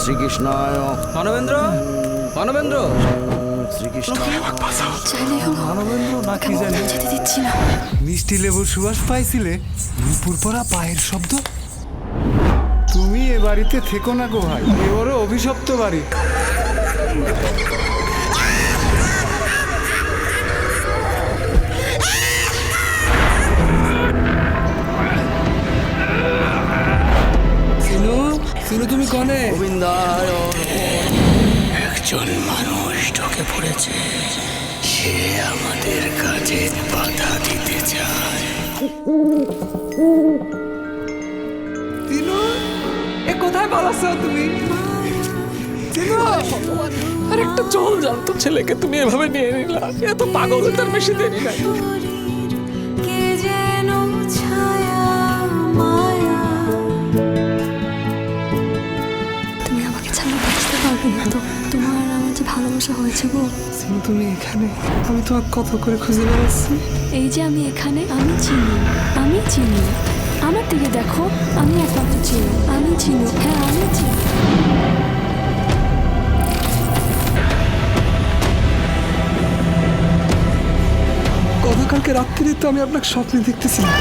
শ্রীকৃষ্ণায় মানবেন্দ্র, মানবেন্দ্র, শ্রীকৃষ্ণ। চাইলে হলো মানবেন্দ্র না কি জানি যেতে দিচ্ছি না। মিষ্টি লেবুর সুবাস পাইছিলে, নুপুর পরা পায়ের শব্দ। তুমি এ বাড়িতে থেকো না গো ভাই, এ বড় অভিশপ্ত বাড়ি। সিনু, সিনু তুমি কনে? গোবিন্দায় একজন মানুষ ঢুকে পড়েছে, সে আমাদের কাজে বাধা দিতে চায়। সিনু, এ কোথায় পালাচ্ছ তুমি? সিনু, আর একটা জল জানতো ছেলেকে তুমি এভাবে নিয়ে নিলা, এত পাগল তার বেশি দেরি নাই। কে যেন ছায়া মায়া। তুমি আমাকে ছাড়া বাঁচতে পারবে না তো? তোমার আর আমার যে ভালোবাসা হয়েছে গো। সিনু তুমি এখানে, আমি তোমাকে কত করে খুঁজে বেড়াচ্ছি। এই যে আমি এখানে, আমি চিনি, আমি চিনি। আমার দিকে দেখো, আমি একমাত্র চিনি, আমি চিনি, হ্যাঁ আমি চিনি। গতকালকে রাত্রিরে তো আমি আপনাকে স্বপ্নে দেখতেছিলাম।